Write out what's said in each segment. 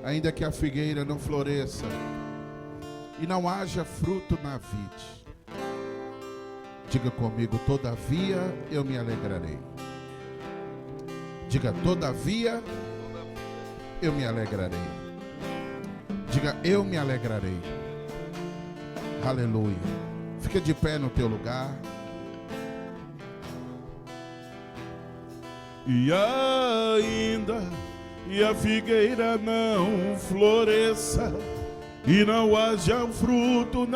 ainda que a figueira não floresça e não haja fruto na vide. Diga comigo: todavia eu me alegrarei. Diga: todavia eu me alegrarei. Diga: eu me alegrarei. Aleluia. Fica de pé no teu lugar. E ainda e a figueira não floresça e não haja fruto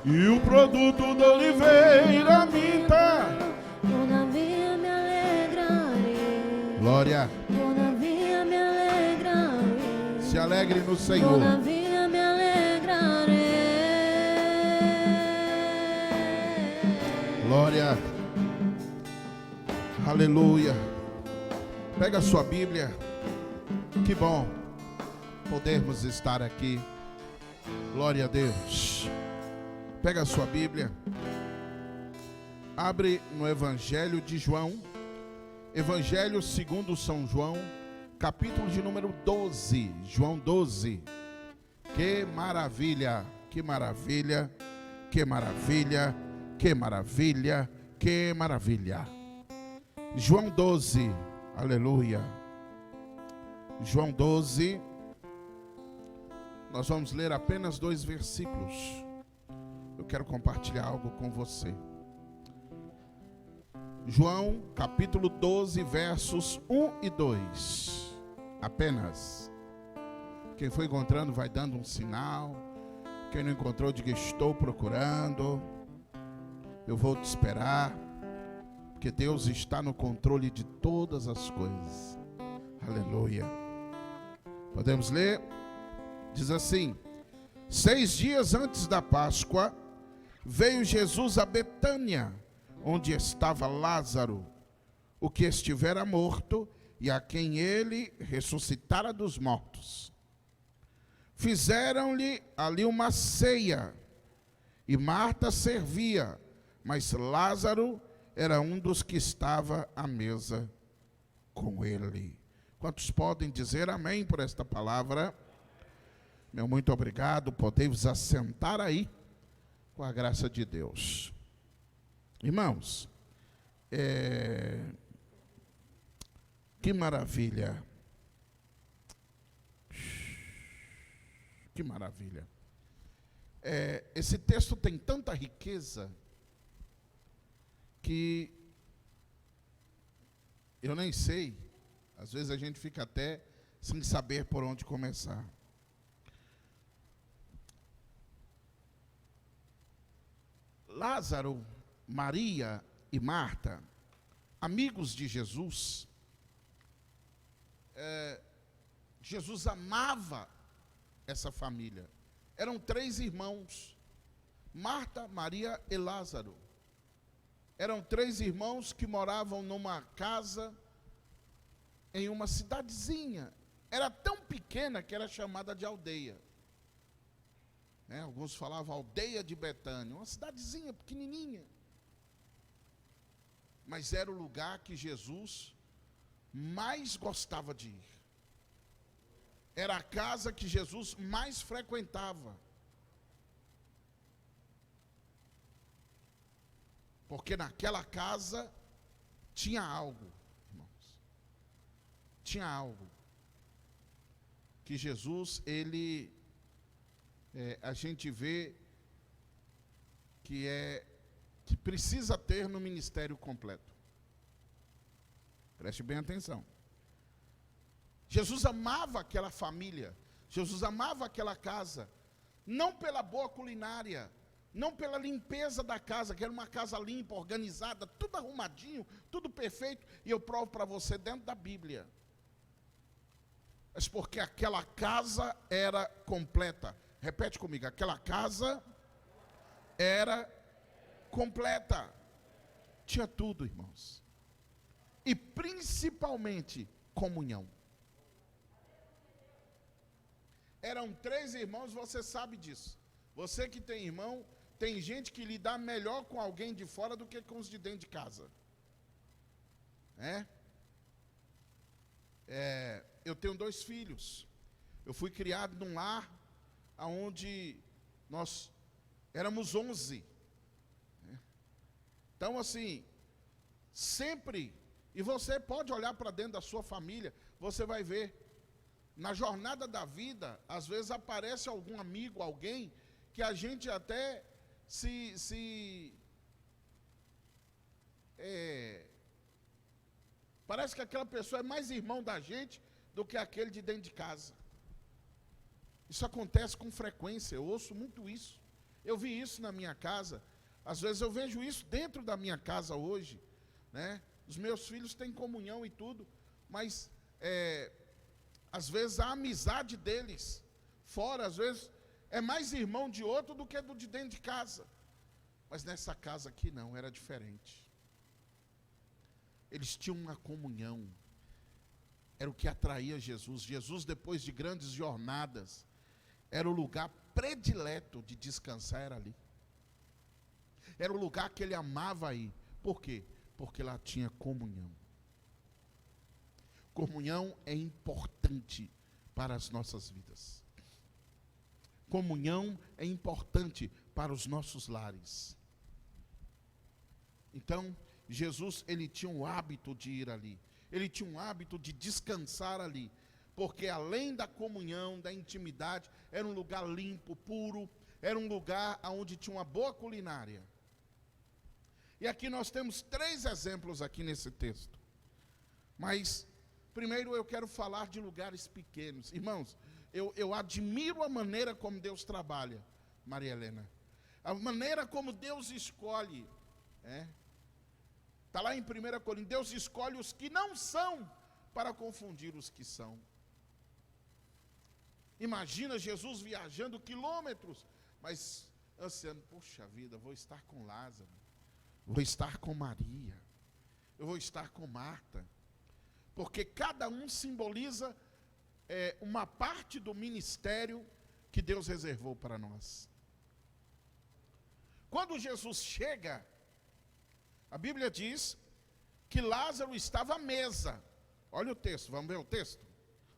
e o produto da oliveira minta, todavia me alegrarei. Glória. Todavia me alegrarei. Se alegre no Senhor. Todavia me alegrarei. Glória. Aleluia. Pega a sua Bíblia. Que bom podermos estar aqui. Glória a Deus. Pega a sua Bíblia. Abre no Evangelho de João. Evangelho segundo São João, capítulo de número 12. João 12. Que maravilha, que maravilha, que maravilha, que maravilha, que maravilha. João 12, aleluia. João 12, nós vamos ler apenas 2 versículos. Eu quero compartilhar algo com você. João, capítulo 12, versos 1 e 2. Apenas. Quem foi encontrando vai dando um sinal. Quem não encontrou, diga: estou procurando. Eu vou te esperar. Porque Deus está no controle de todas as coisas. Aleluia. Podemos ler? Diz assim: 6 dias antes da Páscoa, veio Jesus a Betânia, onde estava Lázaro, o que estivera morto e a quem ele ressuscitara dos mortos. Fizeram-lhe ali uma ceia, e Marta servia, mas Lázaro era um dos que estava à mesa com ele. Quantos podem dizer amém por esta palavra? Meu muito obrigado. Podemos assentar aí, com a graça de Deus. Irmãos, que maravilha. Que maravilha. Esse texto tem tanta riqueza que eu nem sei, às vezes a gente fica até sem saber por onde começar. Lázaro, Maria e Marta, amigos de Jesus, Jesus amava essa família. Eram 3 irmãos, Marta, Maria e Lázaro. Eram 3 irmãos que moravam numa casa em uma cidadezinha. Era tão pequena que era chamada de aldeia. Alguns falavam aldeia de Betânia, uma cidadezinha pequenininha. Mas era o lugar que Jesus mais gostava de ir. Era a casa que Jesus mais frequentava. Porque naquela casa tinha algo, irmãos. Tinha algo. Que Jesus, a gente vê que precisa ter no ministério completo. Preste bem atenção. Jesus amava aquela família. Jesus amava aquela casa. Não pela boa culinária, não pela limpeza da casa, que era uma casa limpa, organizada, tudo arrumadinho, tudo perfeito. E eu provo para você dentro da Bíblia. Mas porque aquela casa era completa. Repete comigo: aquela casa era completa. Tinha tudo, irmãos. E principalmente comunhão. Eram 3 irmãos, você sabe disso. Você que tem irmão, tem gente que lida melhor com alguém de fora do que com os de dentro de casa. eu tenho 2 filhos. Eu fui criado num lar onde nós éramos 11. Então, assim, sempre, e você pode olhar para dentro da sua família, você vai ver, na jornada da vida, às vezes aparece algum amigo, alguém, que a gente até parece que aquela pessoa é mais irmão da gente do que aquele de dentro de casa. Isso acontece com frequência, eu ouço muito isso. Eu vi isso na minha casa, às vezes eu vejo isso dentro da minha casa hoje, né? Os meus filhos têm comunhão e tudo, mas às vezes a amizade deles fora, às vezes é mais irmão de outro do que do de dentro de casa. Mas nessa casa aqui não, era diferente. Eles tinham uma comunhão. Era o que atraía Jesus. Jesus, depois de grandes jornadas, era o lugar predileto de descansar, era ali. Era o lugar que ele amava ir. Por quê? Porque lá tinha comunhão. Comunhão é importante para as nossas vidas. Comunhão é importante para os nossos lares. Então, Jesus, ele tinha o hábito de ir ali. Ele tinha um hábito de descansar ali. Porque além da comunhão, da intimidade, era um lugar limpo, puro. Era um lugar onde tinha uma boa culinária. E aqui nós temos 3 exemplos aqui nesse texto. Mas, primeiro eu quero falar de lugares pequenos. Irmãos, eu admiro a maneira como Deus trabalha, Maria Helena. A maneira como Deus escolhe. Está lá em 1 Coríntios, Deus escolhe os que não são para confundir os que são. Imagina Jesus viajando quilômetros, mas ansiando, poxa vida, vou estar com Lázaro, vou estar com Maria, eu vou estar com Marta, porque cada um simboliza uma parte do ministério que Deus reservou para nós. Quando Jesus chega, a Bíblia diz que Lázaro estava à mesa. Olha o texto, vamos ver o texto?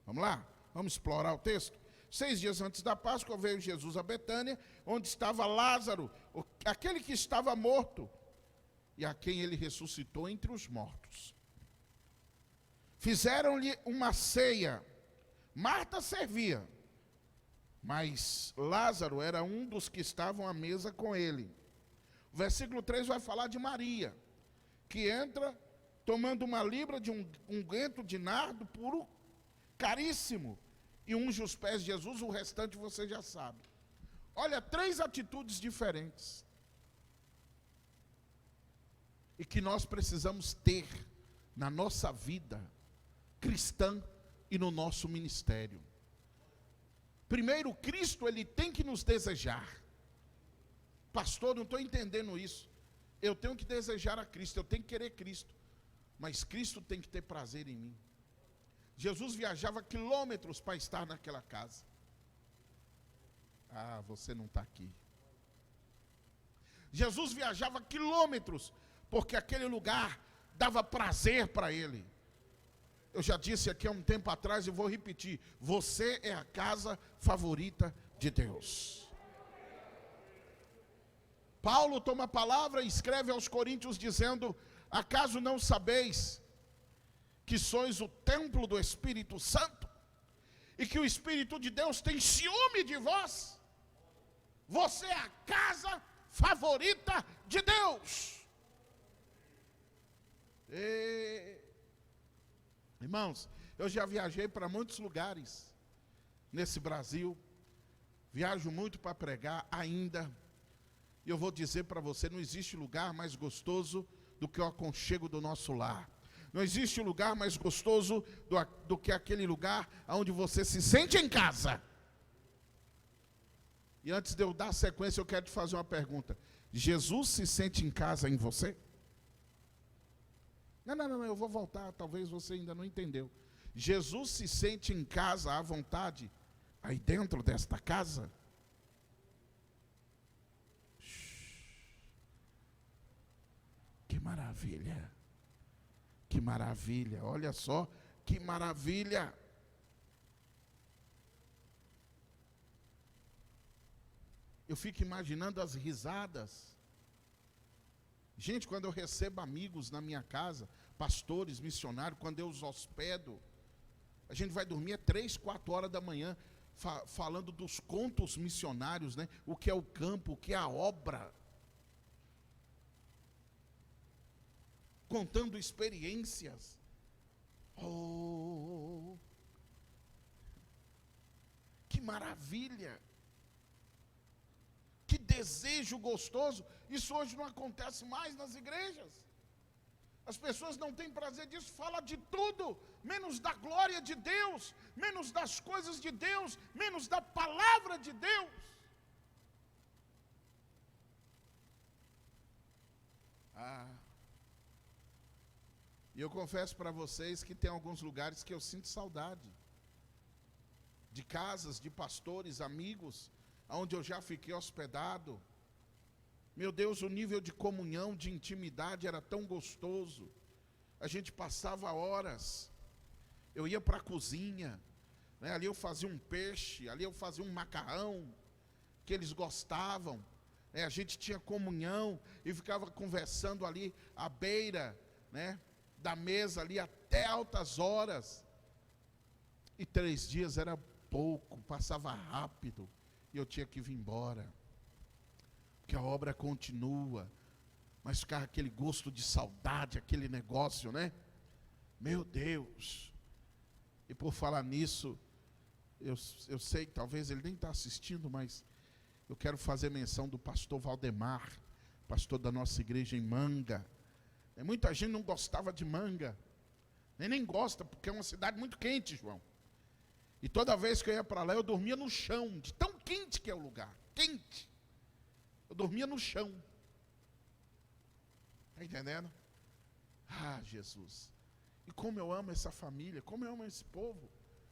Vamos lá? Vamos explorar o texto? 6 dias antes da Páscoa veio Jesus a Betânia, onde estava Lázaro, aquele que estava morto, e a quem ele ressuscitou entre os mortos. Fizeram-lhe uma ceia. Marta servia, mas Lázaro era um dos que estavam à mesa com ele. O versículo 3 vai falar de Maria, que entra tomando uma libra de um unguento de nardo puro, caríssimo, e unge os pés de Jesus. O restante você já sabe. Olha, 3 atitudes diferentes, e que nós precisamos ter na nossa vida cristã e no nosso ministério. Primeiro, Cristo, ele tem que nos desejar. Pastor, não estou entendendo isso. Eu tenho que desejar a Cristo, eu tenho que querer Cristo, mas Cristo tem que ter prazer em mim. Jesus viajava quilômetros para estar naquela casa. Ah, você não está aqui. Jesus viajava quilômetros, porque aquele lugar dava prazer para ele. Eu já disse aqui há um tempo atrás e vou repetir: você é a casa favorita de Deus. Paulo toma a palavra e escreve aos Coríntios dizendo: acaso não sabeis que sois o templo do Espírito Santo e que o Espírito de Deus tem ciúme de vós? Você é a casa favorita de Deus. Irmãos, eu já viajei para muitos lugares nesse Brasil, viajo muito para pregar ainda, e eu vou dizer para você, não existe lugar mais gostoso do que o aconchego do nosso lar. Não existe lugar mais gostoso do que aquele lugar onde você se sente em casa. E antes de eu dar sequência, eu quero te fazer uma pergunta: Jesus se sente em casa em você? Não, eu vou voltar, talvez você ainda não entendeu. Jesus se sente em casa, à vontade, aí dentro desta casa? Que maravilha, que maravilha, olha só, que maravilha. Eu fico imaginando as risadas. Gente, quando eu recebo amigos na minha casa, pastores, missionários, quando eu os hospedo, a gente vai dormir às 3, 4 horas da manhã, falando dos contos missionários, né? O que é o campo, o que é a obra. Contando experiências. Oh, que maravilha! Que desejo gostoso! Isso hoje não acontece mais nas igrejas. As pessoas não têm prazer disso, fala de tudo, menos da glória de Deus, menos das coisas de Deus, menos da palavra de Deus. E eu confesso para vocês que tem alguns lugares que eu sinto saudade. De casas, de pastores, amigos, onde eu já fiquei hospedado. Meu Deus, o nível de comunhão, de intimidade era tão gostoso. A gente passava horas. Eu ia para a cozinha, né? Ali eu fazia um peixe, ali eu fazia um macarrão, que eles gostavam. A gente tinha comunhão e ficava conversando ali à beira, né, da mesa ali até altas horas. E 3 dias era pouco, passava rápido. E eu tinha que vir embora. Porque a obra continua. Mas ficava aquele gosto de saudade, aquele negócio, né? Meu Deus. E por falar nisso, eu sei que talvez ele nem está assistindo, mas eu quero fazer menção do pastor Valdemar, pastor da nossa igreja em Manga. Muita gente não gostava de Manga. Nem gosta, porque é uma cidade muito quente, João. E toda vez que eu ia para lá, eu dormia no chão, de tão quente que é o lugar. Quente. Eu dormia no chão. Está entendendo? Ah, Jesus. E como eu amo essa família, como eu amo esse povo.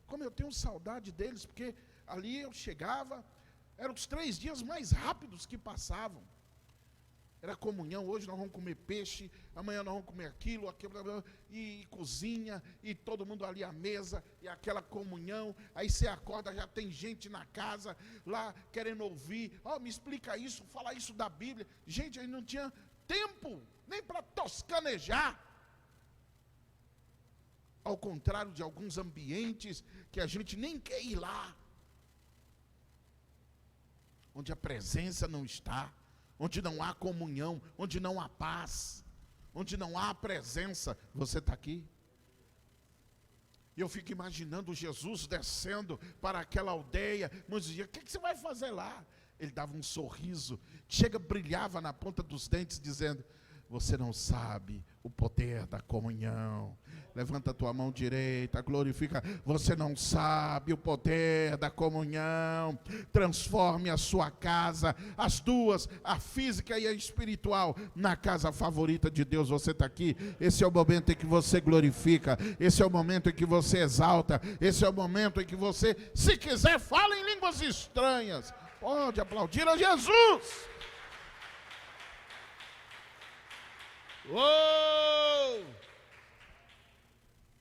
Como eu tenho saudade deles, porque ali eu chegava, eram os 3 dias mais rápidos que passavam. Era comunhão, hoje nós vamos comer peixe, amanhã nós vamos comer aquilo, e cozinha, e todo mundo ali à mesa, e aquela comunhão. Aí você acorda, já tem gente na casa, lá querendo ouvir, me explica isso, fala isso da Bíblia. Gente, aí não tinha tempo, nem para toscanejar. Ao contrário de alguns ambientes, que a gente nem quer ir lá. Onde a presença não está, onde não há comunhão, onde não há paz, onde não há presença. Você está aqui? E eu fico imaginando Jesus descendo para aquela aldeia. Mas dizia, o que você vai fazer lá? Ele dava um sorriso, brilhava na ponta dos dentes, dizendo, você não sabe o poder da comunhão. Levanta a tua mão direita, glorifica. Você não sabe o poder da comunhão. Transforme a sua casa, as duas, a física e a espiritual, na casa favorita de Deus. Você está aqui. Esse é o momento em que você glorifica. Esse é o momento em que você exalta. Esse é o momento em que você, se quiser, fala em línguas estranhas. Pode aplaudir a Jesus. Oh!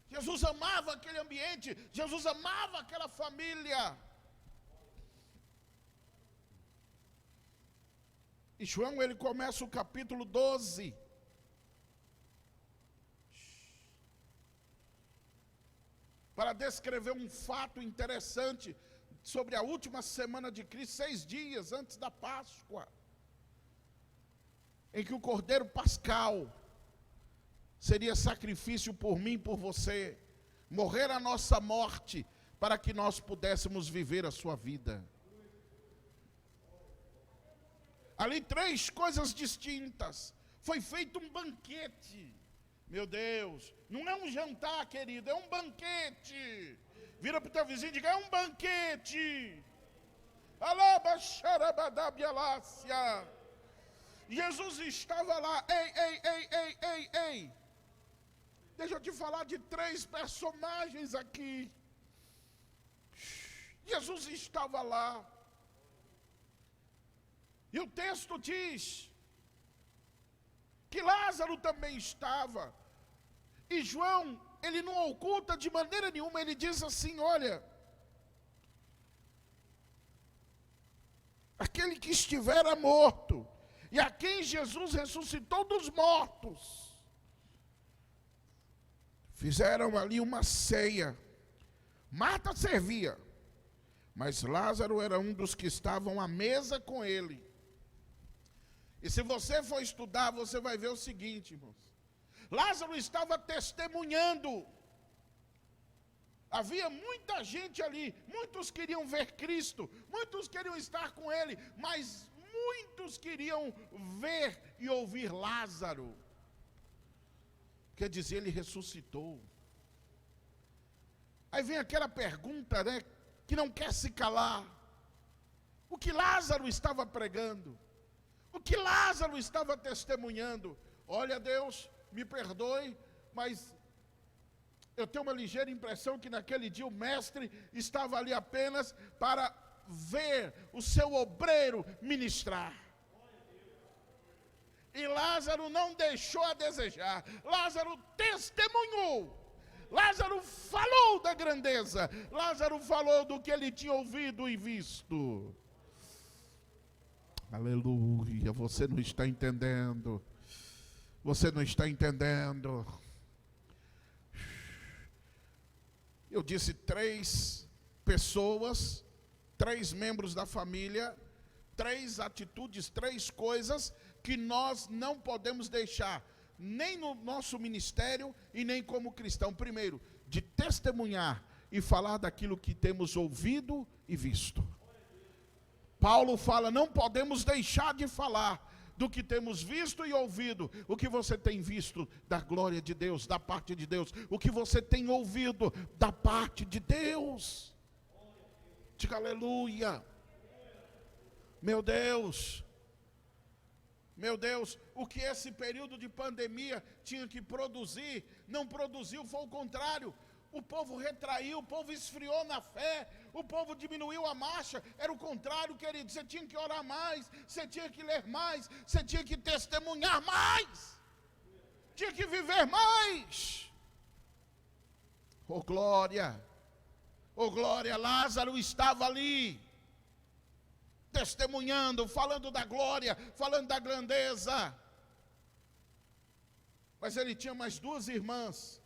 Jesus amava aquele ambiente, Jesus amava aquela família. E João, ele começa o capítulo 12. Para descrever um fato interessante sobre a última semana de Cristo, 6 dias antes da Páscoa, em que o Cordeiro Pascal seria sacrifício por mim e por você, morrer a nossa morte, para que nós pudéssemos viver a sua vida. Ali 3 coisas distintas. Foi feito um banquete. Meu Deus, não é um jantar, querido, é um banquete. Vira para o teu vizinho e diga, é um banquete. Alabaxarabadabialácia. Jesus estava lá. Ei. Deixa eu te falar de 3 personagens aqui. Jesus estava lá. E o texto diz que Lázaro também estava. E João, ele não oculta de maneira nenhuma, ele diz assim, olha, aquele que estivera morto, e a quem Jesus ressuscitou dos mortos. Fizeram ali uma ceia. Marta servia, mas Lázaro era um dos que estavam à mesa com ele. E se você for estudar, você vai ver o seguinte, irmãos. Lázaro estava testemunhando. Havia muita gente ali, muitos queriam ver Cristo, muitos queriam estar com ele, mas muitos queriam ver e ouvir Lázaro. Quer dizer, ele ressuscitou. Aí vem aquela pergunta, né, que não quer se calar. O que Lázaro estava pregando? O que Lázaro estava testemunhando? Olha, Deus, me perdoe, mas eu tenho uma ligeira impressão que naquele dia o mestre estava ali apenas para ver o seu obreiro ministrar. E Lázaro não deixou a desejar. Lázaro testemunhou. Lázaro falou da grandeza. Lázaro falou do que ele tinha ouvido e visto. Aleluia, você não está entendendo. Você não está entendendo. Eu disse 3 pessoas, 3 membros da família, 3 atitudes, 3 coisas que nós não podemos deixar, nem no nosso ministério e nem como cristão. Primeiro, de testemunhar e falar daquilo que temos ouvido e visto. Paulo fala, não podemos deixar de falar do que temos visto e ouvido. O que você tem visto da glória de Deus, da parte de Deus? O que você tem ouvido da parte de Deus? Diga aleluia. Meu Deus, o que esse período de pandemia tinha que produzir, não produziu, foi o contrário. O povo retraiu, o povo esfriou na fé, o povo diminuiu a marcha. Era o contrário, querido. Você tinha que orar mais, você tinha que ler mais, você tinha que testemunhar mais, tinha que viver mais. Oh glória, Lázaro estava ali, testemunhando, falando da glória, falando da grandeza. Mas ele tinha mais 2 irmãs,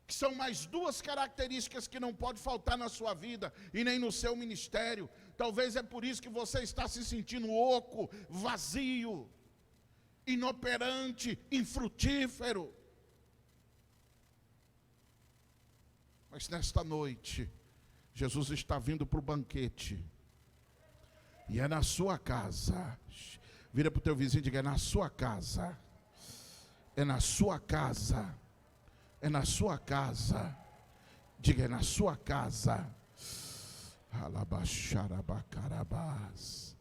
que são mais 2 características que não pode faltar na sua vida e nem no seu ministério. Talvez é por isso que você está se sentindo oco, vazio, inoperante, infrutífero. Mas nesta noite, Jesus está vindo para o banquete. E é na sua casa. Vira para o teu vizinho e diga, é na sua casa. É na sua casa. É na sua casa. Diga, é na sua casa. Alabaxarabacarabás.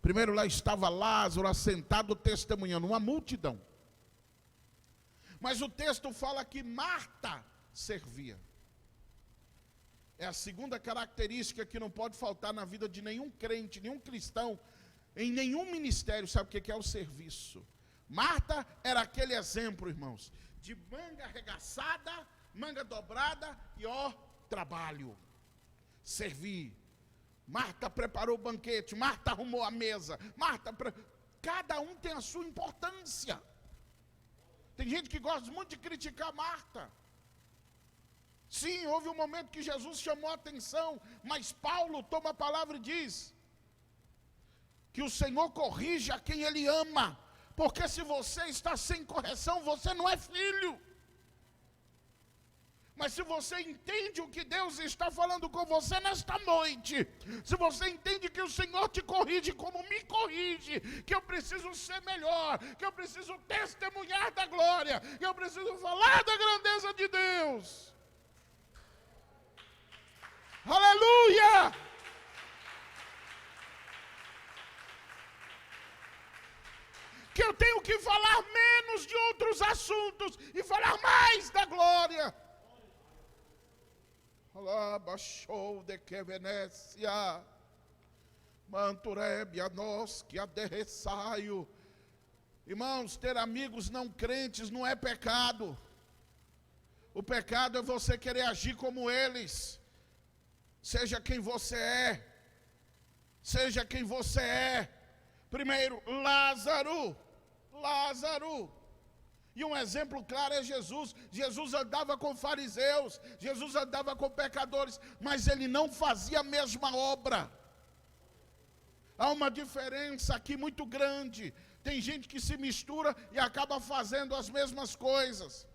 Primeiro lá estava Lázaro assentado testemunhando, uma multidão. Mas o texto fala que Marta servia. É a segunda característica que não pode faltar na vida de nenhum crente, nenhum cristão, em nenhum ministério. Sabe o que é o serviço? Marta era aquele exemplo, irmãos, de manga arregaçada, manga dobrada e trabalho. Servir. Marta preparou o banquete, Marta arrumou a mesa, cada um tem a sua importância. Tem gente que gosta muito de criticar Marta. Sim, houve um momento que Jesus chamou a atenção, mas Paulo toma a palavra e diz que o Senhor corrige a quem Ele ama, porque se você está sem correção, você não é filho. Mas se você entende o que Deus está falando com você nesta noite, se você entende que o Senhor te corrige como me corrige, que eu preciso ser melhor, que eu preciso testemunhar da glória, que eu preciso falar da grandeza de Deus. Aleluia! Que eu tenho que falar menos de outros assuntos e falar mais da glória. Alabachou de que Venécia, manturebia nós que aderressaio. Irmãos, ter amigos não crentes não é pecado. O pecado é você querer agir como eles. Seja quem você é. Seja quem você é. Primeiro, Lázaro. E um exemplo claro é Jesus. Jesus andava com fariseus, Jesus andava com pecadores, mas ele não fazia a mesma obra. Há uma diferença aqui muito grande. Tem gente que se mistura e acaba fazendo as mesmas coisas.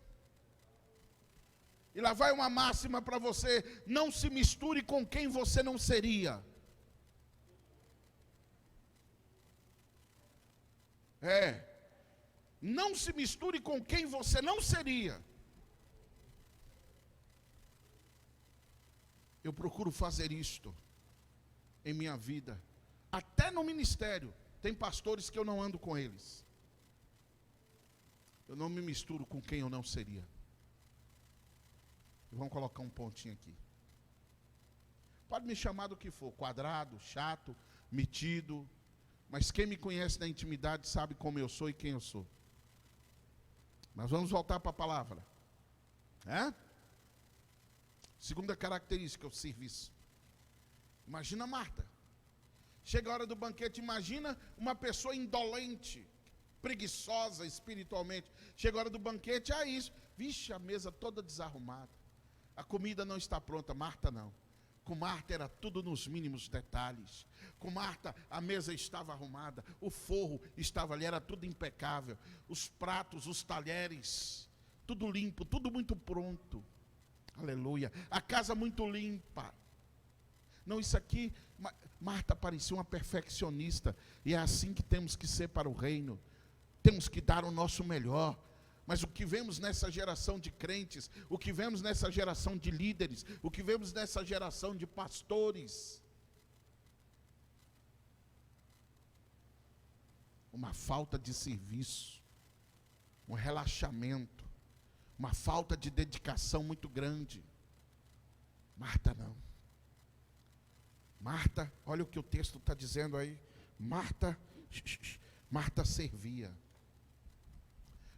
E lá vai uma máxima para você: não se misture com quem você não seria. Não se misture com quem você não seria. Eu procuro fazer isto em minha vida. Até no ministério, tem pastores que eu não ando com eles. Eu não me misturo com quem eu não seria. Vamos colocar um pontinho aqui. Pode me chamar do que for, quadrado, chato, metido, mas quem me conhece na intimidade sabe como eu sou e quem eu sou. Mas vamos voltar para a palavra. Segunda característica, o serviço. Imagina Marta. Chega a hora do banquete, imagina uma pessoa indolente, preguiçosa espiritualmente. Chega a hora do banquete, isso. Vixe, a mesa toda desarrumada. A comida não está pronta. Marta não. Com Marta era tudo nos mínimos detalhes. Com Marta a mesa estava arrumada, o forro estava ali, era tudo impecável. Os pratos, os talheres, tudo limpo, tudo muito pronto. Aleluia. A casa muito limpa. Não, isso aqui, Marta parecia uma perfeccionista. E é assim que temos que ser para o reino. Temos que dar o nosso melhor. Mas o que vemos nessa geração de crentes, o que vemos nessa geração de líderes, o que vemos nessa geração de pastores, uma falta de serviço, um relaxamento, uma falta de dedicação muito grande. Marta não. Marta, olha o que o texto está dizendo aí. Marta servia.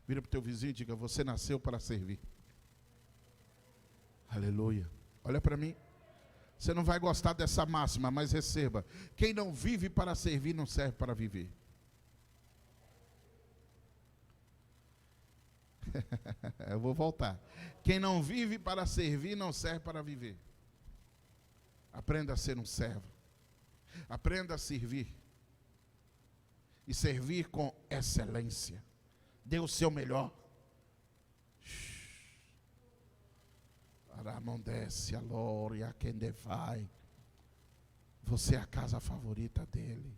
Vira para o teu vizinho e diga: você nasceu para servir. Aleluia. Olha para mim. Você não vai gostar dessa máxima, mas receba: quem não vive para servir não serve para viver. Eu vou voltar. Quem não vive para servir não serve para viver. Aprenda a ser um servo. Aprenda a servir. E servir com excelência. Dê o seu melhor. Aramondece a glória quem defai. Você é a casa favorita dele.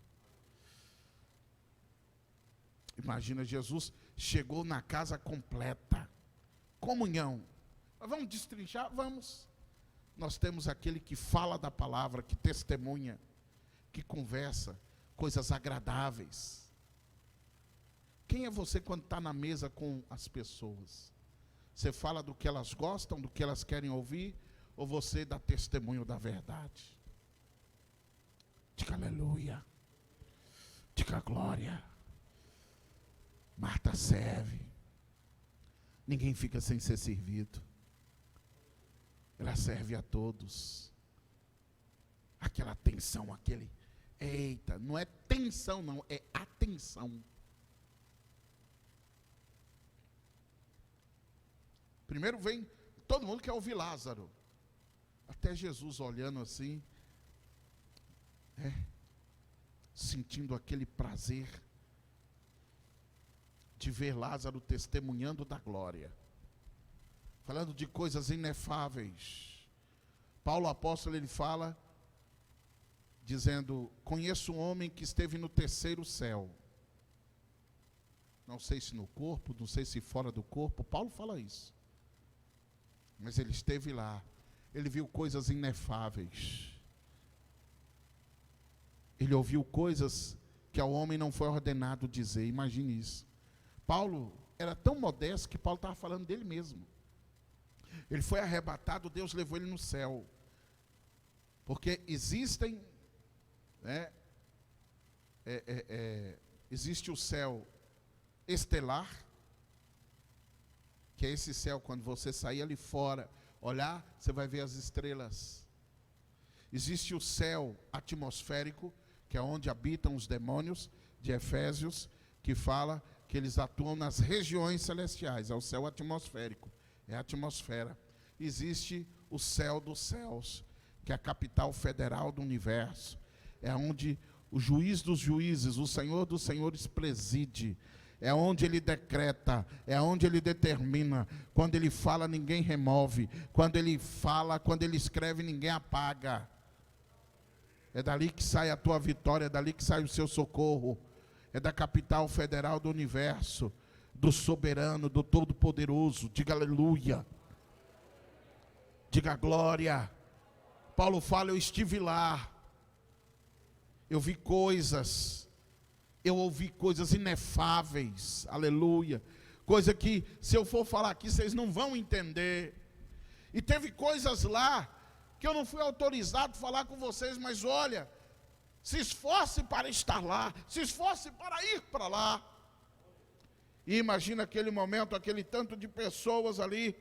Imagina, Jesus chegou na casa completa. Comunhão. Mas vamos destrinchar? Vamos. Nós temos aquele que fala da palavra, que testemunha, que conversa, coisas agradáveis. Quem é você quando está na mesa com as pessoas? Você fala do que elas gostam, do que elas querem ouvir, ou você dá testemunho da verdade? Diga aleluia. Diga glória. Marta serve. Ninguém fica sem ser servido. Ela serve a todos. Aquela atenção, aquele... Eita, não é tensão não, é atenção. Primeiro vem, todo mundo quer ouvir Lázaro. Até Jesus olhando assim, sentindo aquele prazer de ver Lázaro testemunhando da glória, falando de coisas inefáveis. Paulo apóstolo, ele fala, dizendo: conheço um homem que esteve no terceiro céu. Não sei se no corpo, não sei se fora do corpo. Paulo fala isso. Mas ele esteve lá. Ele viu coisas inefáveis. Ele ouviu coisas que ao homem não foi ordenado dizer. Imagine isso. Paulo era tão modesto que Paulo estava falando dele mesmo. Ele foi arrebatado, Deus levou ele no céu. Porque existem, existe o céu estelar, que é esse céu, quando você sair ali fora, olhar, você vai ver as estrelas. Existe o céu atmosférico, que é onde habitam os demônios de Efésios, que fala que eles atuam nas regiões celestiais, é o céu atmosférico, é a atmosfera. Existe o céu dos céus, que é a capital federal do universo, é onde o juiz dos juízes, o Senhor dos senhores preside, é onde ele decreta, é onde ele determina. Quando ele fala, ninguém remove. Quando ele fala, quando ele escreve, ninguém apaga. É dali que sai a tua vitória, é dali que sai o seu socorro. É da capital federal do universo, do soberano, do todo-poderoso. Diga aleluia. Diga glória. Paulo fala, eu estive lá. Eu vi coisas. Eu ouvi coisas inefáveis, aleluia, coisa que se eu for falar aqui vocês não vão entender. E teve coisas lá que eu não fui autorizado a falar com vocês, mas olha, se esforce para estar lá, se esforce para ir para lá. E imagina aquele momento, aquele tanto de pessoas ali,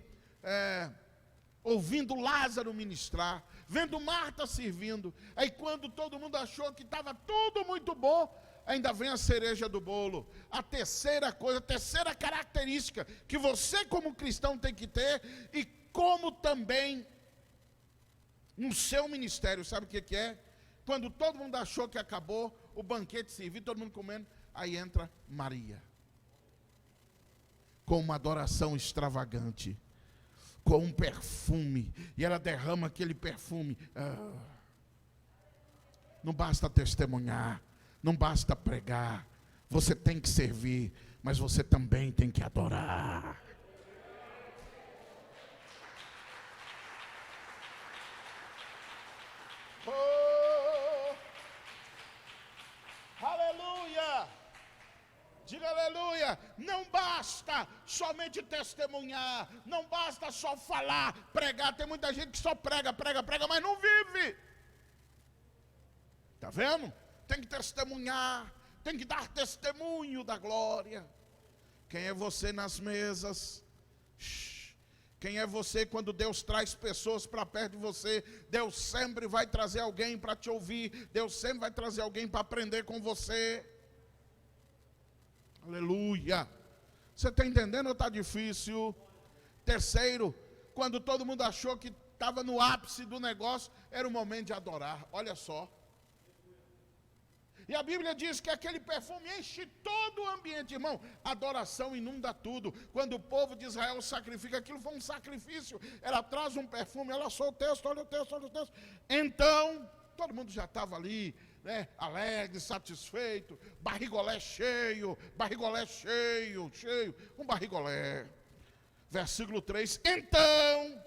ouvindo Lázaro ministrar, vendo Marta servindo. Aí quando todo mundo achou que estava tudo muito bom, ainda vem a cereja do bolo. A terceira coisa, a terceira característica que você como cristão tem que ter, e como também no seu ministério, sabe o que é? Quando todo mundo achou que acabou, o banquete serviu, todo mundo comendo, aí entra Maria, com uma adoração extravagante, com um perfume, e ela derrama aquele perfume. Não basta testemunhar, não basta pregar, você tem que servir, mas você também tem que adorar. Oh, aleluia! Diga aleluia! Não basta somente testemunhar, não basta só falar, pregar. Tem muita gente que só prega, mas não vive. Está vendo? Tem que testemunhar, tem que dar testemunho da glória. Quem é você nas mesas? Quem é você quando Deus traz pessoas para perto de você? Deus sempre vai trazer alguém para te ouvir. Deus sempre vai trazer alguém para aprender com você. Aleluia. Você está entendendo ou está difícil? Terceiro, quando todo mundo achou que estava no ápice do negócio, era o momento de adorar. Olha só. E a Bíblia diz que aquele perfume enche todo o ambiente, irmão. Adoração inunda tudo. Quando o povo de Israel sacrifica, aquilo foi um sacrifício. Ela traz um perfume, olha só o texto, olha o texto, olha o texto. Então, todo mundo já estava ali, né, alegre, satisfeito, barrigolé cheio, um barrigolé. Versículo 3, então,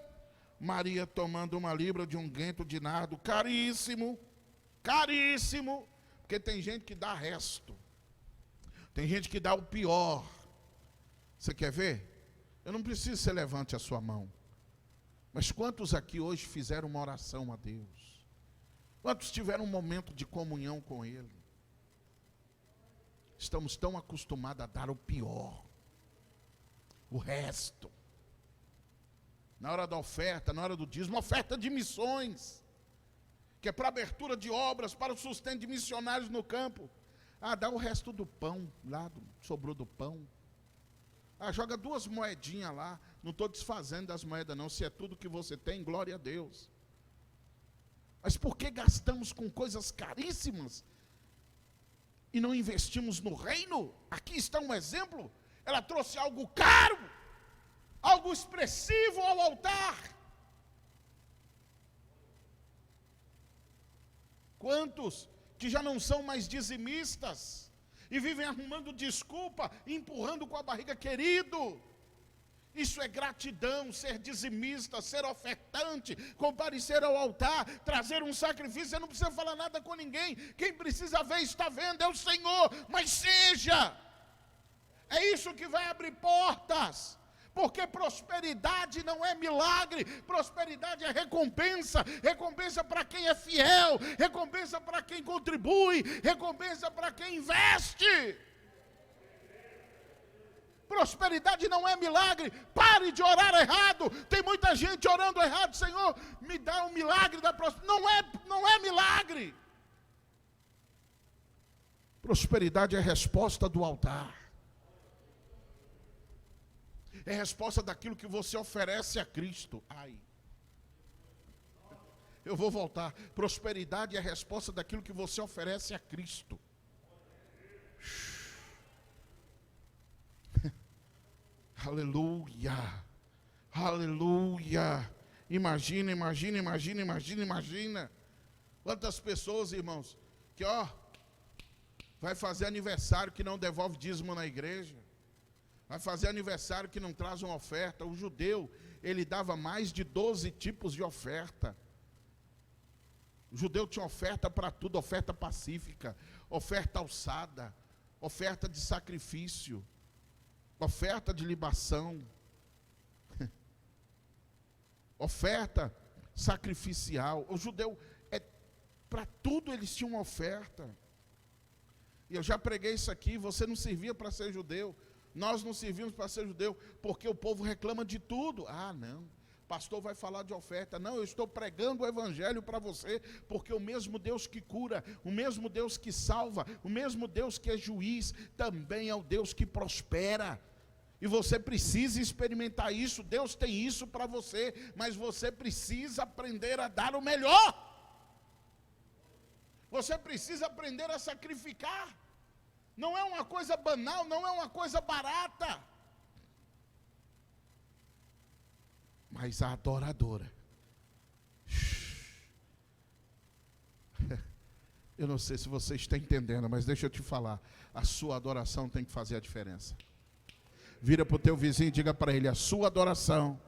Maria tomando uma libra de unguento de nardo, caríssimo, porque tem gente que dá resto, tem gente que dá o pior. Você quer ver? Eu não preciso que você levante a sua mão, mas quantos aqui hoje fizeram uma oração a Deus? Quantos tiveram um momento de comunhão com Ele? Estamos tão acostumados a dar o pior, o resto. Na hora da oferta, na hora do dízimo, oferta de missões, que é para abertura de obras, para o sustento de missionários no campo. Dá o resto do pão, lá sobrou do pão. Joga 2 moedinhas lá, não estou desfazendo das moedas não, se é tudo que você tem, glória a Deus. Mas por que gastamos com coisas caríssimas e não investimos no reino? Aqui está um exemplo. Ela trouxe algo caro, algo expressivo ao altar. Quantos que já não são mais dizimistas e vivem arrumando desculpa, empurrando com a barriga? Querido, isso é gratidão, ser dizimista, ser ofertante, comparecer ao altar, trazer um sacrifício. Você não precisa falar nada com ninguém, quem precisa ver está vendo, é o Senhor. Mas seja, é isso que vai abrir portas. Porque prosperidade não é milagre, prosperidade é recompensa, recompensa para quem é fiel, recompensa para quem contribui, recompensa para quem investe. Prosperidade não é milagre. Pare de orar errado. Tem muita gente orando errado. Senhor, me dá um milagre da prosperidade. Não é milagre. Prosperidade é resposta do altar. É resposta daquilo que você oferece a Cristo. Ai. Eu vou voltar. Prosperidade é resposta daquilo que você oferece a Cristo. Aleluia. Aleluia. Imagina. Quantas pessoas, irmãos, que vai fazer aniversário que não devolve dízimo na igreja. Vai fazer aniversário que não traz uma oferta. O judeu, ele dava mais de 12 tipos de oferta. O judeu tinha oferta para tudo, oferta pacífica, oferta alçada, oferta de sacrifício, oferta de libação, oferta sacrificial. O judeu, para tudo eles tinham uma oferta. E eu já preguei isso aqui, você não servia para ser judeu, nós não servimos para ser judeu, porque o povo reclama de tudo. Ah, não, pastor vai falar de oferta. Não, eu estou pregando o evangelho para você, porque o mesmo Deus que cura, o mesmo Deus que salva, o mesmo Deus que é juiz, também é o Deus que prospera. E você precisa experimentar isso. Deus tem isso para você, mas você precisa aprender a dar o melhor. Você precisa aprender a sacrificar. Não é uma coisa banal, não é uma coisa barata. Mas a adoradora, eu não sei se você está entendendo, mas deixa eu te falar, a sua adoração tem que fazer a diferença. Vira para o teu vizinho e diga para ele, a sua adoração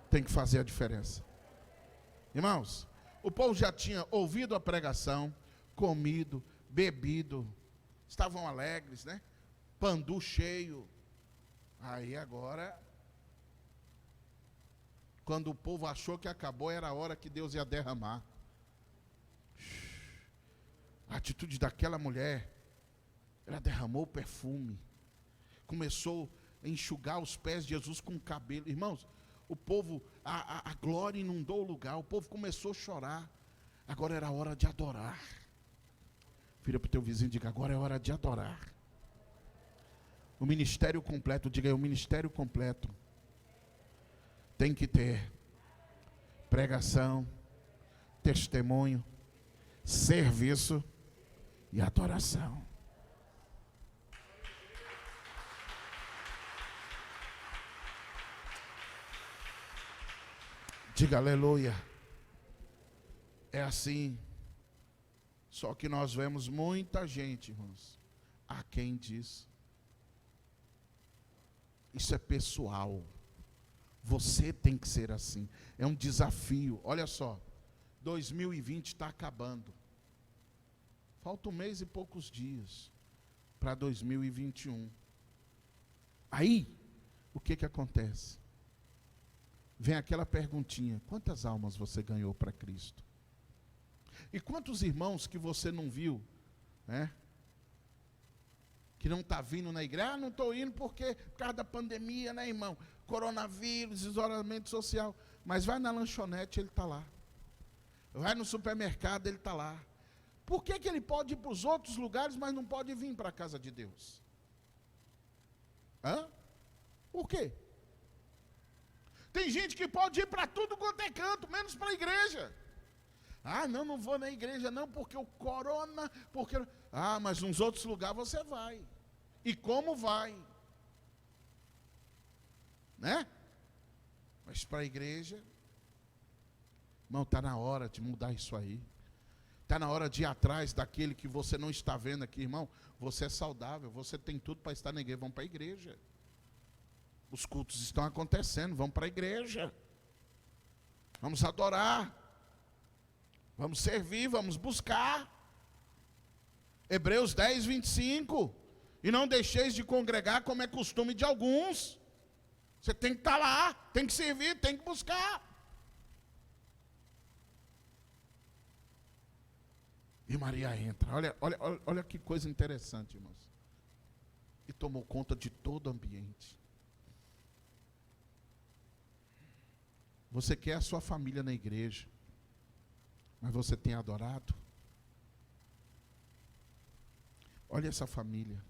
tem que fazer a diferença. Irmãos, o povo já tinha ouvido a pregação, comido, bebido, estavam alegres, né? Pandu cheio. Aí agora, quando o povo achou que acabou, era a hora que Deus ia derramar. A atitude daquela mulher, ela derramou o perfume, começou a enxugar os pés de Jesus com o cabelo. Irmãos, o povo, a glória inundou o lugar, o povo começou a chorar. Agora era a hora de adorar. Vira para o teu vizinho e diga, agora é hora de adorar. O ministério completo, diga aí, o ministério completo tem que ter pregação, testemunho, serviço e adoração. Diga aleluia. É assim. Só que nós vemos muita gente, irmãos, aquém disso. Isso é pessoal. Você tem que ser assim. É um desafio. Olha só, 2020 está acabando. Falta um mês e poucos dias para 2021. Aí, o que acontece? Vem aquela perguntinha, quantas almas você ganhou para Cristo? E quantos irmãos que você não viu, né? Que não está vindo na igreja, não estou indo por causa da pandemia, né, irmão? Coronavírus, isolamento social. Mas vai na lanchonete, ele está lá. Vai no supermercado, ele está lá. Por que ele pode ir para os outros lugares, mas não pode vir para a casa de Deus? Hã? Por quê? Tem gente que pode ir para tudo quanto é canto, menos para a igreja. Ah, não vou na igreja não, porque o corona, porque... Ah, mas nos outros lugares você vai. E como vai? Né? Mas para a igreja, irmão, está na hora de mudar isso aí. Está na hora de ir atrás daquele que você não está vendo aqui, irmão. Você é saudável, você tem tudo para estar na igreja. Vamos para a igreja. Os cultos estão acontecendo, vamos para a igreja. Vamos adorar. Vamos servir, vamos buscar. Hebreus 10, 25. E não deixeis de congregar como é costume de alguns. Você tem que estar lá, tem que servir, tem que buscar. E Maria entra. Olha que coisa interessante, irmãos. E tomou conta de todo o ambiente. Você quer a sua família na igreja, mas você tem adorado? Olha essa família.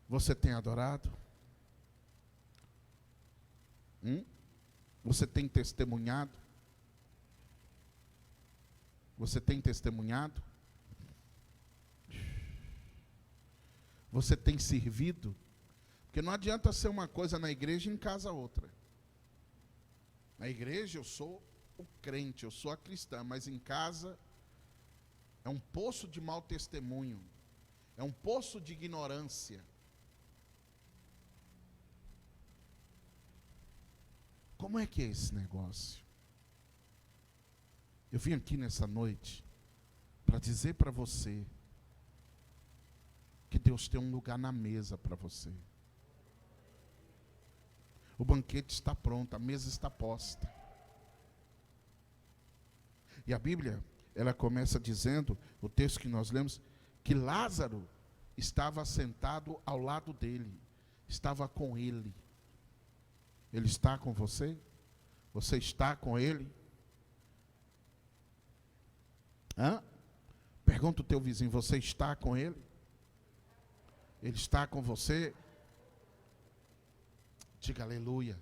Você tem adorado? Você tem testemunhado? Você tem testemunhado? Você tem servido? Porque não adianta ser uma coisa na igreja e em casa outra. Na igreja eu sou o crente, eu sou a cristã, mas em casa é um poço de mau testemunho, é um poço de ignorância. Como é que é esse negócio? Eu vim aqui nessa noite para dizer para você que Deus tem um lugar na mesa para você. O banquete está pronto, a mesa está posta. E a Bíblia, ela começa dizendo, o texto que nós lemos, que Lázaro estava sentado ao lado dele, estava com ele. Ele está com você? Você está com ele? Pergunta o teu vizinho, você está com ele? Ele está com você? Diga aleluia.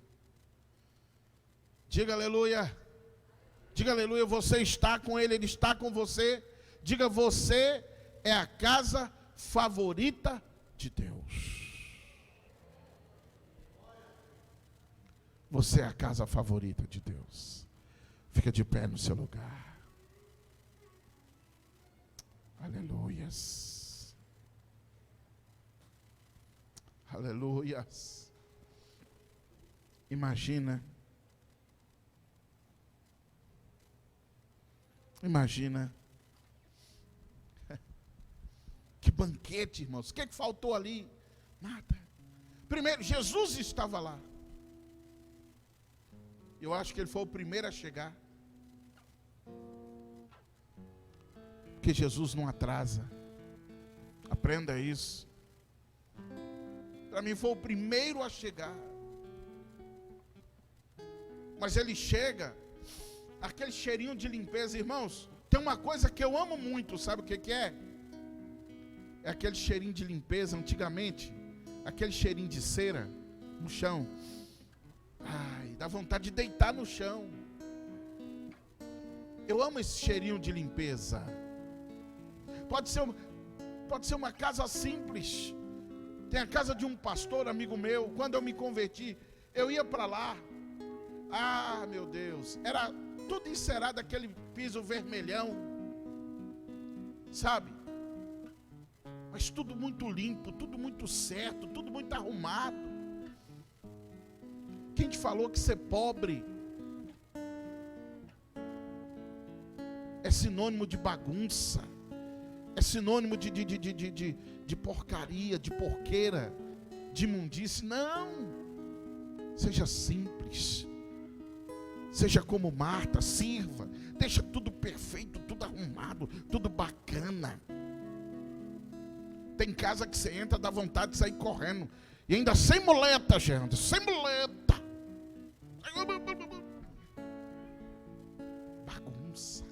Diga aleluia. Diga aleluia, você está com ele, ele está com você. Diga, você é a casa favorita de Deus. Você é a casa favorita de Deus. Fica de pé no seu lugar. Aleluias. Aleluias. Imagina. Que banquete, irmãos. O que faltou ali? Nada. Primeiro, Jesus estava lá. Eu acho que ele foi o primeiro a chegar. Porque Jesus não atrasa. Aprenda isso. Para mim foi o primeiro a chegar. Mas ele chega, aquele cheirinho de limpeza, irmãos. Tem uma coisa que eu amo muito, sabe o que é? É aquele cheirinho de limpeza, antigamente. Aquele cheirinho de cera no chão. Ai, dá vontade de deitar no chão. Eu amo esse cheirinho de limpeza. Pode ser uma casa simples. Tem a casa de um pastor, amigo meu. Quando eu me converti, eu ia para lá. Ah, meu Deus. Era tudo encerado, aquele piso vermelhão. Sabe? Mas tudo muito limpo, tudo muito certo, tudo muito arrumado. Quem te falou que ser pobre é sinônimo de bagunça? É sinônimo de porcaria, de porqueira, de imundície? Não. Seja simples. Seja como Marta, sirva. Deixa tudo perfeito, tudo arrumado, tudo bacana. Tem casa que você entra, dá vontade de sair correndo. E ainda sem muleta, gente, sem muleta. Bagunça.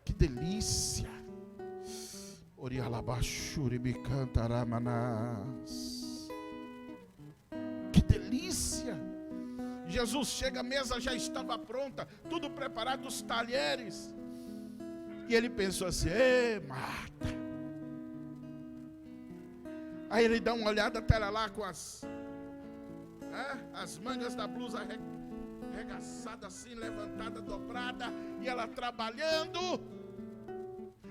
Que delícia. Que delícia. Jesus chega, a mesa já estava pronta, tudo preparado, os talheres. E ele pensou assim: ei, Marta. Aí ele dá uma olhada até lá com as mangas da blusa arregaçada assim, levantada, dobrada, e ela trabalhando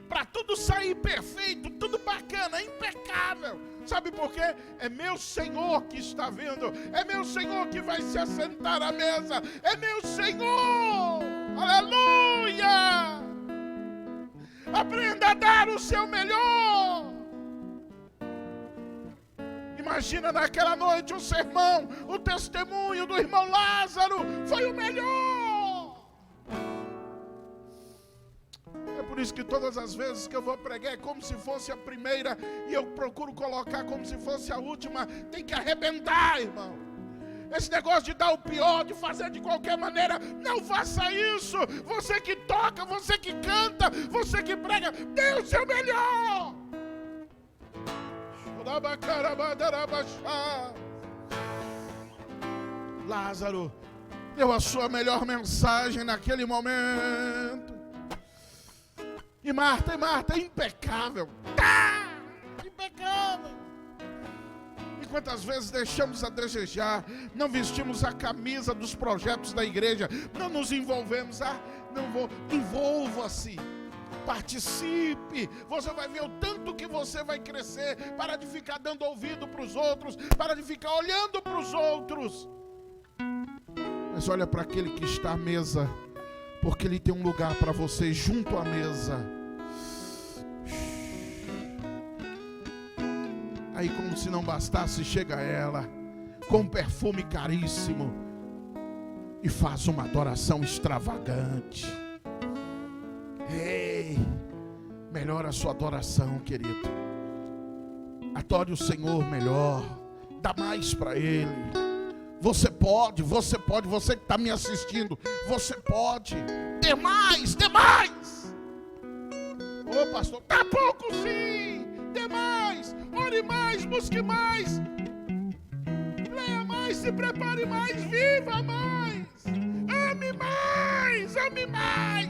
para tudo sair perfeito, tudo bacana, impecável. Sabe por quê? É meu Senhor que está vindo, é meu Senhor que vai se assentar à mesa, é meu Senhor. Aleluia! Aprenda a dar o seu melhor. Imagina naquela noite o sermão, o testemunho do irmão Lázaro foi o melhor. É por isso que todas as vezes que eu vou pregar é como se fosse a primeira, e eu procuro colocar como se fosse a última. Tem que arrebentar, irmão. esse negócio de dar o pior, de fazer de qualquer maneira. Não faça isso. Você que toca, você que canta, você que prega, dê o seu melhor. Lázaro deu a sua melhor mensagem naquele momento. E Marta, impecável. Impecável. E quantas vezes deixamos a desejar, não vestimos a camisa dos projetos da igreja, não nos envolvemos. Não vou, envolva-se, participe. Você vai ver o tanto que você vai crescer. Para de ficar dando ouvido para os outros, para de ficar olhando para os outros. Mas olha para aquele que está à mesa, porque ele tem um lugar para você junto à mesa. Aí, como se não bastasse, chega ela com um perfume caríssimo e faz uma adoração extravagante. Ei, melhora a sua adoração, querido. Adore o Senhor melhor, dá mais para Ele. Você pode, você que está me assistindo, você pode. Dê mais, dê mais. Ô pastor, tá pouco sim. Dê mais, ore mais, busque mais. Leia mais, se prepare mais, viva mais. Ame mais, ame mais.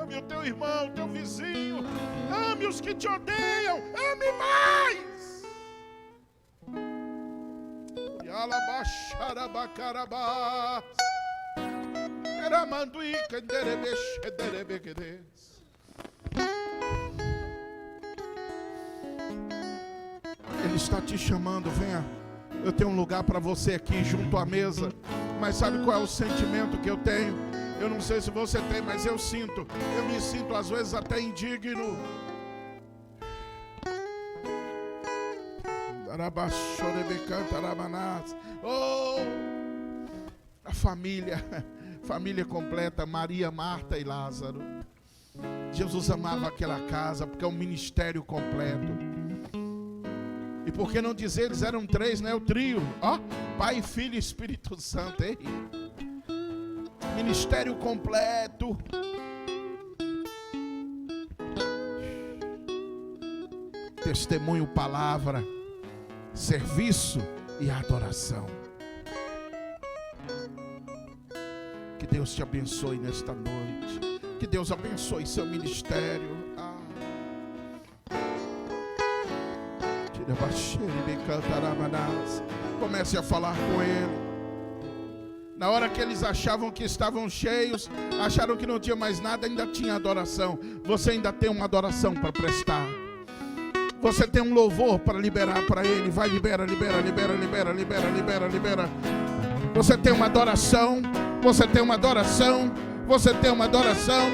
Ame o teu irmão, o teu vizinho. Ame os que te odeiam, ame mais. Ele está te chamando, venha. Eu tenho um lugar para você aqui junto à mesa. Mas sabe qual é o sentimento que eu tenho? Eu não sei se você tem, mas eu sinto. Eu me sinto às vezes até indigno. Oh, a família completa, Maria, Marta e Lázaro. Jesus amava aquela casa porque é um ministério completo. E por que não dizer, eles eram 3, né? O trio, ó, Pai, Filho e Espírito Santo, hein? Ministério completo. Testemunho, palavra, serviço e adoração. Que Deus te abençoe nesta noite. Que Deus abençoe seu ministério. Comece a falar com Ele. Na hora que eles achavam que estavam cheios, acharam que não tinha mais nada, ainda tinha adoração. Você ainda tem uma adoração para prestar. Você tem um louvor para liberar para Ele. Vai, libera. Você tem uma adoração. Você tem uma adoração. Você tem uma adoração.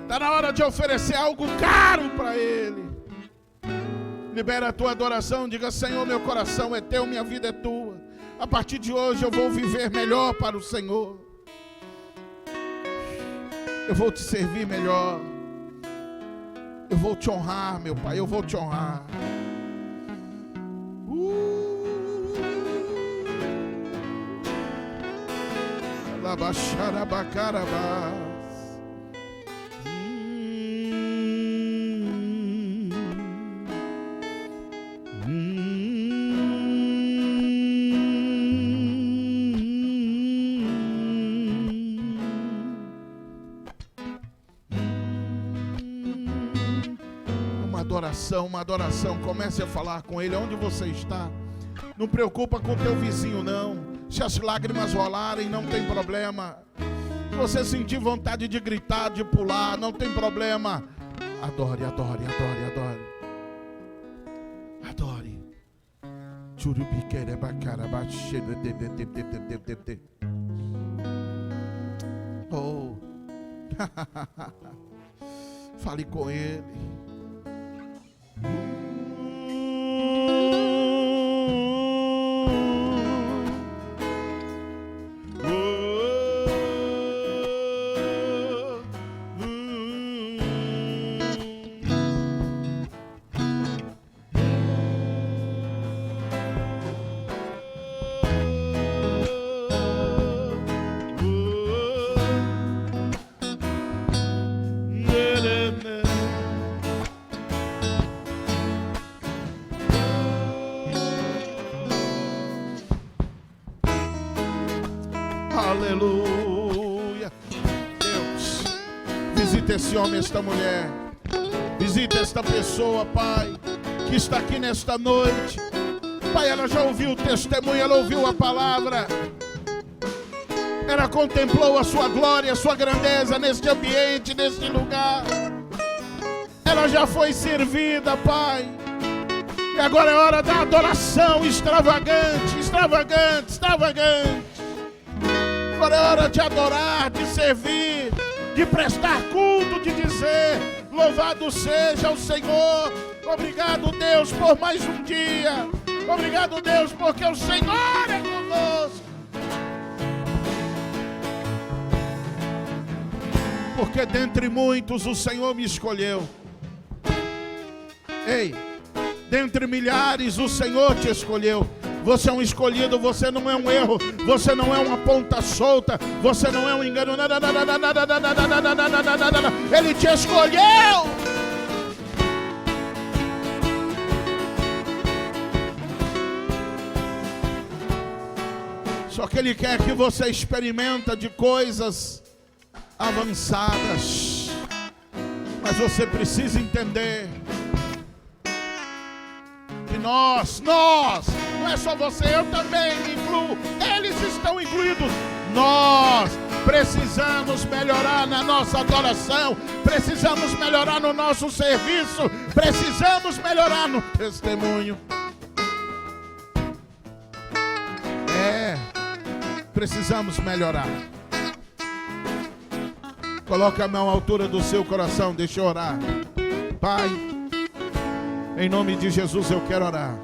Está na hora de oferecer algo caro para Ele. Libera a tua adoração. Diga: Senhor, meu coração é teu, minha vida é tua. A partir de hoje eu vou viver melhor para o Senhor. Eu vou te servir melhor. Eu vou te honrar, meu Pai. Eu vou te honrar. Labaxarabacarabás. Uma adoração, comece a falar com Ele onde você está. Não preocupa com o teu vizinho, não. Se as lágrimas rolarem, não tem problema. Se você sentir vontade de gritar, de pular, não tem problema. Adore. Oh. Fale com Ele. Aleluia. Deus, visita esse homem, esta mulher. Visita esta pessoa, Pai, que está aqui nesta noite. Pai, ela já ouviu o testemunho, ela ouviu a palavra. Ela contemplou a sua glória, a sua grandeza neste ambiente, neste lugar. Ela já foi servida, Pai. E agora é hora da adoração extravagante, extravagante, extravagante. Agora é hora de adorar, de servir, de prestar culto, de dizer: louvado seja o Senhor. Obrigado, Deus, por mais um dia. Obrigado, Deus, porque o Senhor é conosco. Porque dentre muitos o Senhor me escolheu. Ei, dentre milhares o Senhor te escolheu. Você é um escolhido, você não é um erro, você não é uma ponta solta, você não é um engano. Ele te escolheu. Só que Ele quer que você experimente de coisas avançadas. Mas você precisa entender que nós, não é só você, eu também me incluo, eles estão incluídos. Nós precisamos melhorar na nossa adoração, precisamos melhorar no nosso serviço, precisamos melhorar no testemunho. Precisamos melhorar. Coloque a mão à altura do seu coração, deixa eu orar. Pai, em nome de Jesus eu quero orar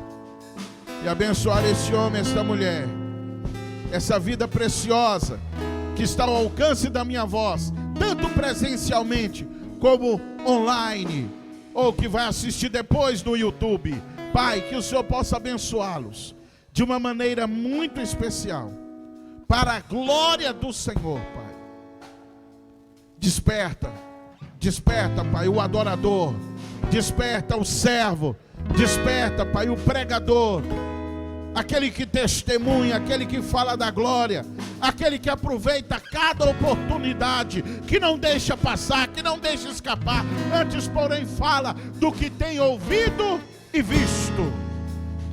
e abençoar esse homem, esta mulher, essa vida preciosa que está ao alcance da minha voz, tanto presencialmente como online, ou que vai assistir depois no YouTube. Pai, que o Senhor possa abençoá-los de uma maneira muito especial, para a glória do Senhor, Pai. Desperta, desperta, Pai, o adorador, desperta o servo, desperta, Pai, o pregador, aquele que testemunha, aquele que fala da glória, aquele que aproveita cada oportunidade, que não deixa passar, que não deixa escapar, antes, porém, fala do que tem ouvido e visto.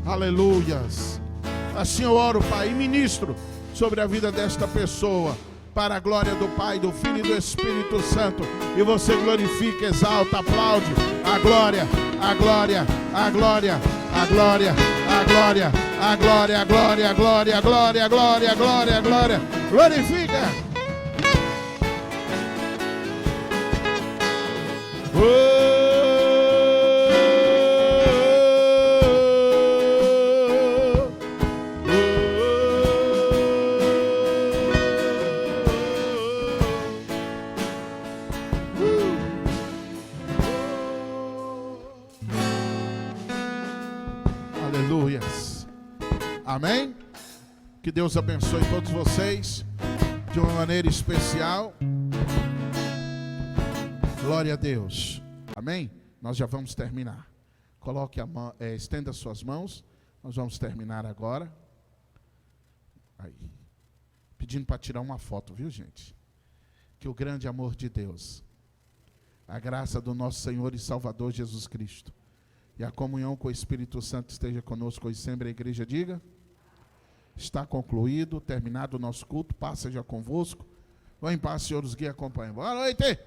Aleluias. Assim eu oro, Pai, e ministro sobre a vida desta pessoa, para a glória do Pai, do Filho e do Espírito Santo. E você glorifica, exalta, aplaude a glória, a glória, a glória, a glória, a glória, a glória, a glória, a glória, a glória, a glória, a glória, a glória. Glorifica. Aleluias. Amém? Que Deus abençoe todos vocês de uma maneira especial. Glória a Deus. Amém? Nós já vamos terminar. Coloque a mão, estenda suas mãos. Nós vamos terminar agora. Aí. Pedindo para tirar uma foto, viu, gente? Que o grande amor de Deus, a graça do nosso Senhor e Salvador Jesus Cristo e a comunhão com o Espírito Santo esteja conosco hoje sempre. A igreja diga: está concluído, terminado o nosso culto. Paz seja convosco. Vão em paz, Senhor, os guia e acompanha. Boa noite.